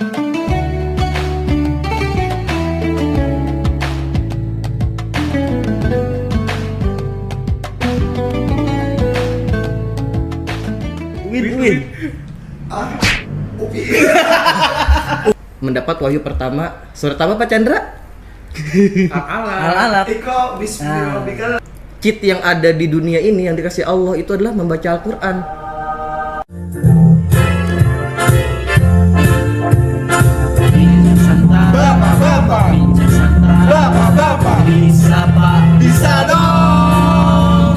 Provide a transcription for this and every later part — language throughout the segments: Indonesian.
Win. Upi. Mendapat wahyu pertama surat apa Pak Chandra? Al-alaq. Iko bismillahirrahmanirrahim. Cheat yang ada di dunia ini yang dikasih Allah itu adalah membaca Al-Quran. Bapak. Bisa dong.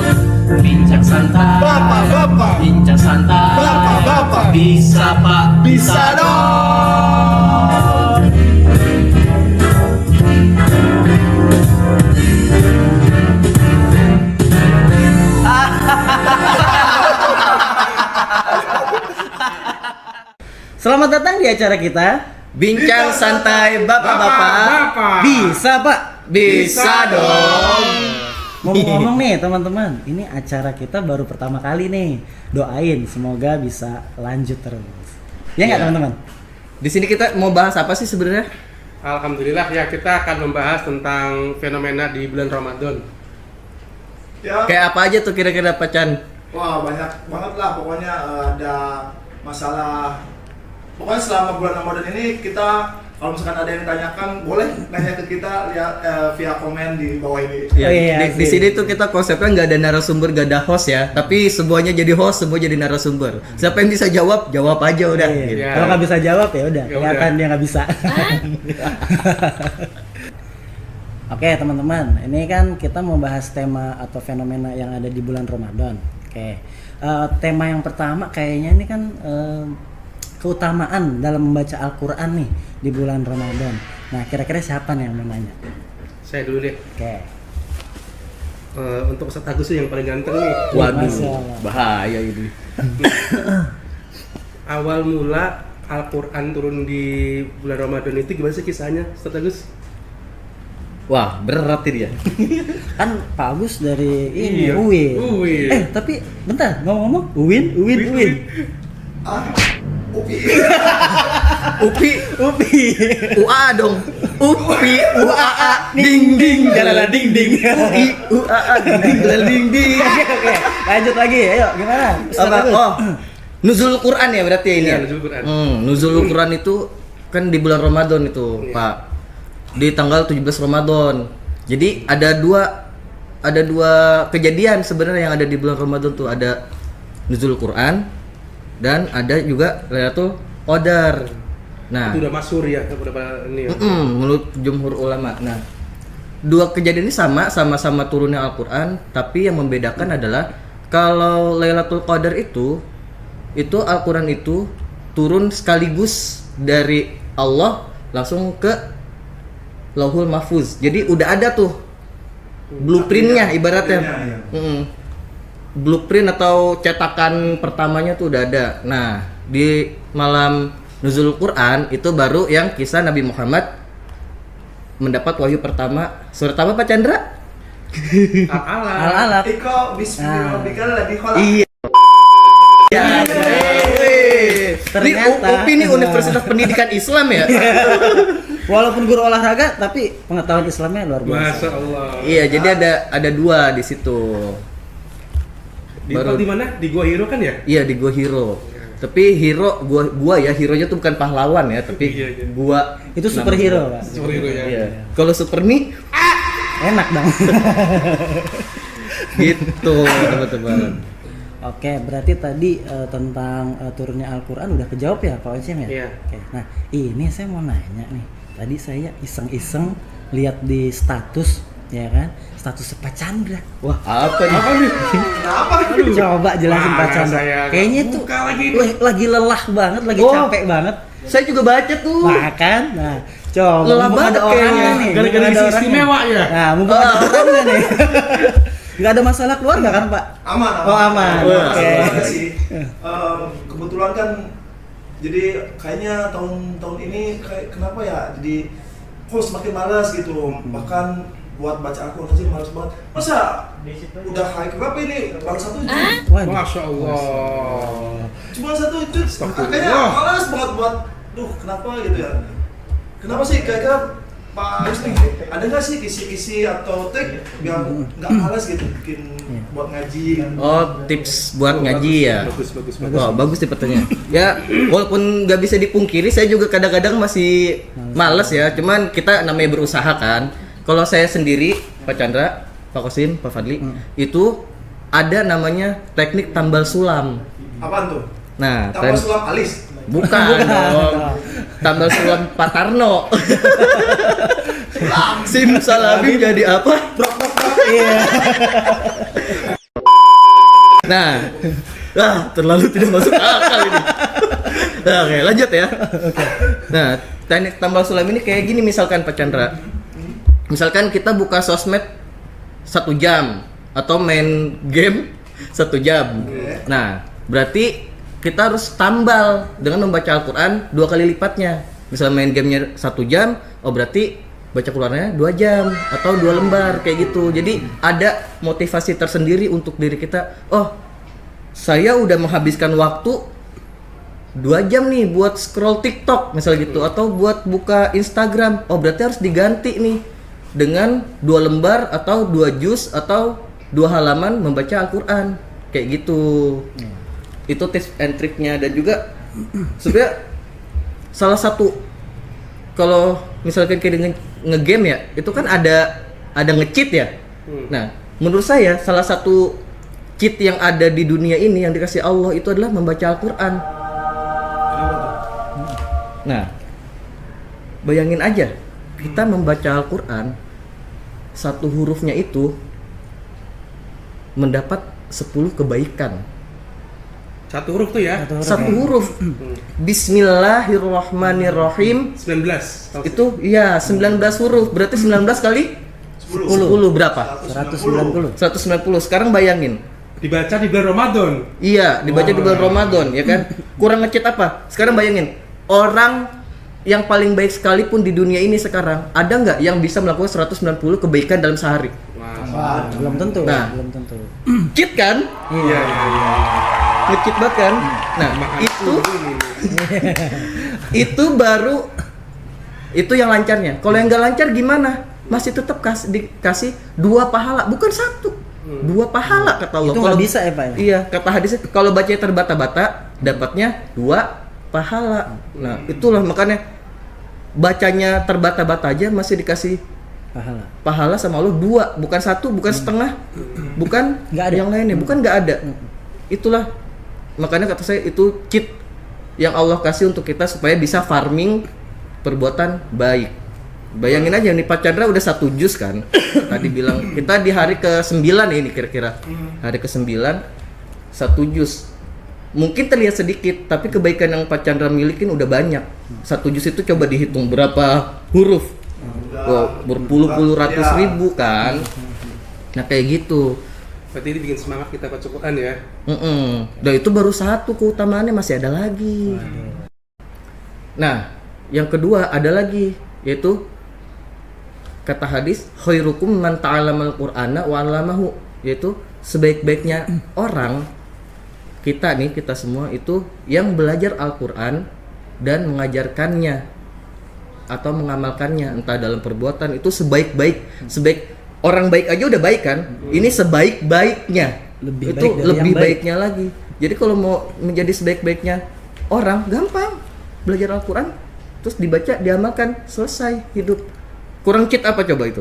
Bincang santai. Bapak. Bincang santai. Bapak. Bisa Pak. Bisa dong. Selamat datang di acara kita. Bincang santai bapak-bapak. Bisa, Pak. Bisa dong. Ngomong-ngomong nih, teman-teman. Ini acara kita baru pertama kali nih. Doain semoga bisa lanjut terus. Ya nggak, Iya. teman-teman? Di sini kita mau bahas apa sih sebenarnya? Alhamdulillah ya, kita akan membahas tentang fenomena di bulan Ramadan. Ya. Kayak apa aja tuh kira-kira Pak Chan? Wah, banyak banget lah pokoknya ada masalah. Pokoknya selama bulan Ramadan ini kita kalau misalkan ada yang ditanyakan boleh nanya ke kita lihat via komen di bawah ini. Ya, Oh, iya, di sih. sini tuh kita konsepnya nggak ada narasumber, nggak ada host ya, tapi semuanya jadi host, semua jadi narasumber. Siapa yang bisa jawab, jawab aja udah. Iya. Gitu. Ya. Kalau nggak bisa jawab ya udah, Ya kelihatan udah. dia nggak bisa. Oke, teman-teman, ini kan kita mau bahas tema atau fenomena yang ada di bulan Ramadan. Oke, tema yang pertama kayaknya ini kan keutamaan dalam membaca Al-Quran nih di bulan Ramadan. Nah, kira-kira siapa nih yang mau nanya? Saya dulu deh. Oke. Untuk Ustadz Agus yang paling ganteng nih. Waduh, Masya Allah. bahaya ini. Awal mula Al-Quran turun di bulan Ramadan itu gimana sih kisahnya, Ustadz Agus? Wah, berat ini ya. Kan Pak Agus dari ini Iya, UIN. UIN. Tapi bentar, ngomong-ngomong UIN. Upi. Upi, UA dong. Upi, UAA, ding ding, Jalala ding ding. UI, UAA, ding ding, jalala ding ding. Oke, lanjut lagi. Ayo, gimana? Apa? Oh, nuzul Quran ya berarti ya ini. Iya, ya? nuzul Quran. Nuzul Quran itu kan di bulan Ramadan itu, Iya. Pak. Di tanggal 17 Ramadan. Jadi ada dua kejadian sebenarnya yang ada di bulan Ramadan tuh, ada nuzul Quran dan ada juga Lailatul Qadar. Nah, Itu udah masyhur ya beberapa ini ya. menurut jumhur ulama. Nah, dua kejadian ini sama-sama turunnya Al-Qur'an, tapi yang membedakan adalah kalau Lailatul Qadar itu Al-Qur'an itu turun sekaligus dari Allah langsung ke Lauhul Mahfuz. Jadi udah ada tuh blueprintnya ibaratnya. Blueprintnya, Blueprint atau cetakan pertamanya tuh udah ada. Nah, di malam nuzul Quran itu baru yang kisah Nabi Muhammad mendapat wahyu pertama. Surat apa Pak Chandra? Al-alaq. Al-alaq. Iko bismillahirrahmanirrahim. Iya. Ternyata. Ini UPI ini Universitas Pendidikan Islam ya? Walaupun guru olahraga, tapi pengetahuan Islamnya luar biasa. Masya Allah. Iya, jadi ada dua di situ. Baru- Di mana? Di Gua Hiro kan ya? Iya, di Gua Hiro. Tapi hero gua ya, hero-nya tuh bukan pahlawan ya, tapi Iya, iya. gua Itu superhero, Pak. Super Hero ya. Iya. Kalau Supermi Enak dong. gitu, teman-teman. Oke, berarti tadi tentang turunnya Al-Quran udah kejawab ya Pak Ocem ya? Iya. Oke, nah ini saya mau nanya nih. Tadi saya iseng-iseng lihat di status, ya kan? Status Pak Chandra. Wah, apa nih? Kenapa? Coba jelasin Wah, Pak Chandra. saya Kayaknya tuh buka lagi nih. lagi lelah banget, lagi Oh. capek banget. Saya juga baca tuh. Makan. Nah, coba Lelah mumpung banget ada orangnya kayaknya. nih. Gara-gara mumpung ada isi orangnya. istimewa ya? Nah, mumpung ada orangnya nih. Nggak ada masalah keluarga kan Pak? Aman. Oh, aman. Aman. Oke. Sebenarnya sih. Kebetulan kan jadi kayaknya tahun ini kenapa ya? Jadi kok semakin malas gitu. Bahkan buat baca Al-Quran sih malas banget. Masa udah high berapa ini? Baru 1 juz. Waduh. Masya Allah. Cuma 1 juz. Astagfirullah. Kayaknya malas banget buat duh kenapa gitu ya? Kenapa sih kira-kira Pak Aris nih, ada nggak sih kisi-kisi atau trik biar nggak malas gitu bikin buat ngaji kan? Oh, tips buat ngaji ya. Bagus. Wah, bagus sih pertanyaan. Ya, walaupun nggak bisa dipungkiri, saya juga kadang-kadang masih males ya. Cuman kita namanya berusaha kan. Kalau saya sendiri, Pak Chandra, Pak Kosim, Pak Fadli, itu ada namanya teknik tambal sulam. Apaan tuh? Nah, Tambah sulam alis. bukan dong. Tambal sulam Pak Tarno. Simsalabim jadi apa? Iya. Nah, terlalu tidak masuk akal ini. Nah, oke, lanjut ya. Nah, teknik tambal sulam ini kayak gini misalkan Pak Chandra. Misalkan kita buka sosmed 1 jam atau main game 1 jam. Nah, berarti kita harus tambal dengan membaca Al-Quran 2 kali lipatnya. Misal main gamenya 1 jam, oh berarti baca Qurannya 2 jam atau 2 lembar kayak gitu. Jadi ada motivasi tersendiri untuk diri kita. Oh, saya udah menghabiskan waktu 2 jam nih buat scroll TikTok misal gitu, atau buat buka Instagram. Oh berarti harus diganti nih dengan 2 lembar atau 2 juz atau 2 halaman membaca Al-Quran kayak gitu. Itu tips and triknya. Dan juga sebenarnya salah satu, kalau misalkan kayak dengan nge-game ya, itu kan ada nge-cheat ya. Nah, menurut saya salah satu cheat yang ada di dunia ini yang dikasih Allah itu adalah membaca Al-Quran. Kenapa tuh? Nah, bayangin aja kita membaca Al-Quran, 1 hurufnya itu mendapat 10 kebaikan. 1 huruf tuh ya. 1 huruf. Bismillahirrahmanirrahim. 19. Itu ya 19 huruf. Berarti 19 kali 10 berapa? 190. 190. Sekarang bayangin. Dibaca di bulan Ramadan. Iya, dibaca di bulan Ramadan, ya kan? Kurang ngecit apa? Sekarang bayangin, orang yang paling baik sekalipun di dunia ini sekarang, ada nggak yang bisa melakukan 190 kebaikan dalam sehari? Wah, belum tentu. Nah. Belum tentu. Cheat kan? Iya. Ngecit banget kan? Nah, itu baru itu yang lancarnya. Kalau yang nggak lancar gimana? Masih tetap dikasih 2 pahala, bukan 1. 2 pahala kata Allah. Itu nggak bisa ya Pak ya? Iya, kata hadisnya kalau bacanya terbata-bata dapatnya 2 pahala. Nah, itulah makanya bacanya terbata-bata aja masih dikasih pahala sama Allah 2, bukan 1, bukan setengah, bukan Nggak ada. yang lainnya, bukan nggak ada. Itulah makanya kata saya itu cheat yang Allah kasih untuk kita supaya bisa farming perbuatan baik. Bayangin aja nih Pak Chandra udah 1 juz kan. Tadi bilang kita di hari ke-9 ini kira-kira. Hari ke-9 1 juz. Mungkin terlihat sedikit, tapi kebaikan yang Pak Chandra milikin udah banyak. 1 juz itu coba dihitung berapa huruf. Wow, berpuluh-puluh ratus ribu kan. Nah kayak gitu. Berarti ini bikin semangat kita baca Quran ya. Dan itu baru 1 keutamaannya, masih ada lagi. Nah, yang kedua ada lagi, yaitu kata hadis khairukum man ta'allamal qur'ana wa 'allamahu, yaitu sebaik-baiknya orang kita semua itu yang belajar Al-Qur'an dan mengajarkannya atau mengamalkannya, entah dalam perbuatan. Itu sebaik orang baik aja udah baik kan. Ini sebaik-baiknya. Lebih baiknya lagi. Jadi kalau mau menjadi sebaik-baiknya orang, gampang. Belajar Al-Qur'an terus dibaca, diamalkan, selesai hidup. Kurang cheat apa coba itu?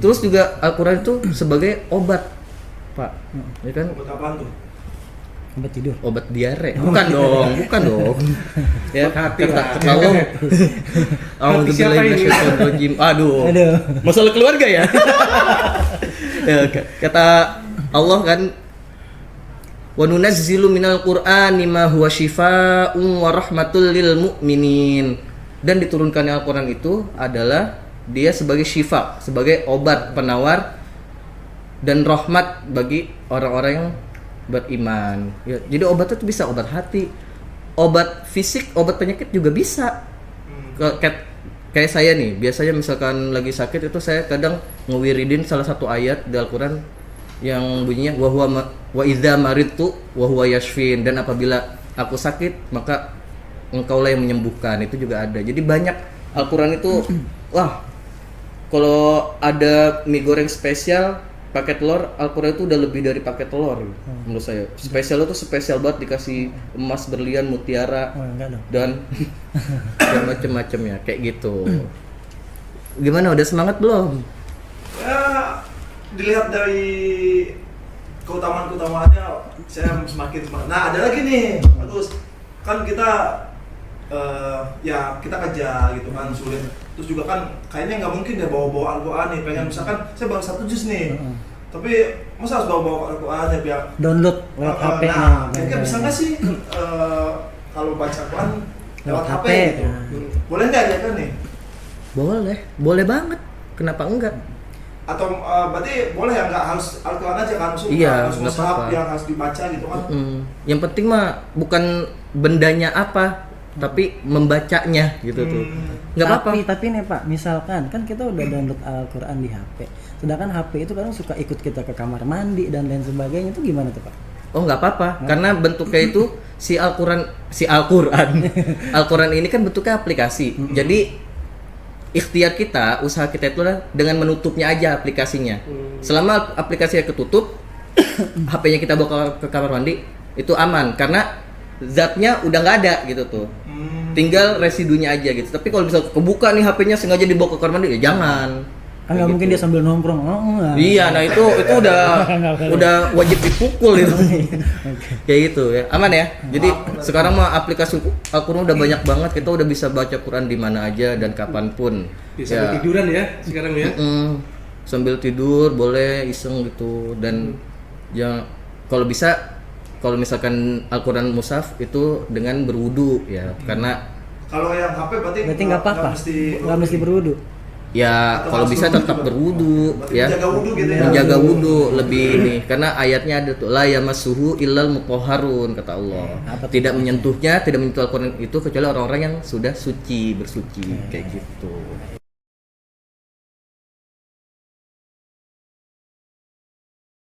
Terus juga Al-Qur'an itu sebagai obat, Pak. Ya kan? Buat apaan tuh? Obat tidur. Obat diare. Bukan dong. Ya, Hati lah. kalau Alhamdulillahirrahmanirrahim. Aduh. Masalah keluarga ya? Ya, kata Allah kan, wa nunazzilu minal qur'ani ma huwa syifaa'un wa rahmatul lil mu'minin. Dan diturunkannya Al-Qur'an itu adalah dia sebagai syifa, sebagai obat penawar dan rahmat bagi orang-orang yang beriman. Ya, jadi obatnya tuh bisa obat hati, obat fisik, obat penyakit juga bisa. Kayak saya nih, biasanya misalkan lagi sakit itu saya kadang ngewiridin salah satu ayat di Al-Qur'an yang bunyinya wa idza maridtu wa huwa yashfin, dan apabila aku sakit maka engkaulah yang menyembuhkan, itu juga ada. Jadi banyak Al-Quran itu wah, kalau ada mie goreng spesial pakai telur, Al-Quran itu udah lebih dari pakai telur menurut saya. Spesial itu spesial banget, dikasih emas, berlian, mutiara Oh, enggak dong. dan dan macem-macem ya kayak gitu. Gimana, udah semangat belum? Ya, dilihat dari keutamaan-keutamaannya saya semakin semangat. Nah, ada lagi nih, bagus. Kan kita ya kita kerja gitu kan, sulit. Terus juga kan kayaknya nggak mungkin deh bawa-bawa Al-Quran nih, pengen misalkan saya baru 1 juz nih. Tapi masa harus bawa-bawa Al-Quran ya biar Download lewat HP. nah, kira-kira bisa nggak sih kalau baca Al-Quran lewat HP gitu? Boleh nggak ya kan nih? Boleh banget. Kenapa enggak? Atau berarti boleh ya, nggak harus Al-Quran aja kan? Maksudnya Iya, harus nggak mushaf apa-apa. yang harus dibaca gitu kan? Yang penting mah bukan bendanya apa, tapi membacanya gitu tuh. Nggak apa-apa. Tapi nih Pak, misalkan kan kita udah download Al-Quran di HP, sedangkan HP itu kadang suka ikut kita ke kamar mandi dan lain sebagainya, itu gimana tuh Pak? Oh nggak apa-apa, karena bentuknya itu si Al-Quran Al-Quran ini kan bentuknya aplikasi. Jadi ikhtiar kita, usaha kita itu dengan menutupnya aja aplikasinya. Selama aplikasinya ketutup, HP-nya kita bawa ke kamar mandi, itu aman karena zatnya udah nggak ada gitu tuh. Tinggal residunya aja gitu. Tapi kalau bisa kebuka nih HP-nya sengaja dibawa ke kamar mandi, ya jangan. Kan nggak mungkin dia sambil nongkrong. Oh, enggak. Iya, nah itu udah wajib dipukul itu. Kayak gitu ya. Aman ya. Jadi sekarang mah aplikasi Al-Quran udah banyak banget. Kita udah bisa baca Quran di mana aja dan kapanpun. Bisa tiduran ya sekarang ya. Sambil tidur boleh, iseng gitu. Dan ya kalau bisa, kalau misalkan Al-Quran mushaf itu dengan berwudu ya. Karena Kalau yang HP berarti nggak apa-apa, nggak mesti berwudu. ya Atau kalau harus bisa berwudu tetap juga? berwudu Berarti ya. menjaga wudu gitu ya? Menjaga wudu lebih ini, karena ayatnya ada tuh la yamassuhu illal mutahharun, kata Allah. Tidak menyentuh Al-Quran itu kecuali orang-orang yang sudah suci, bersuci kayak gitu.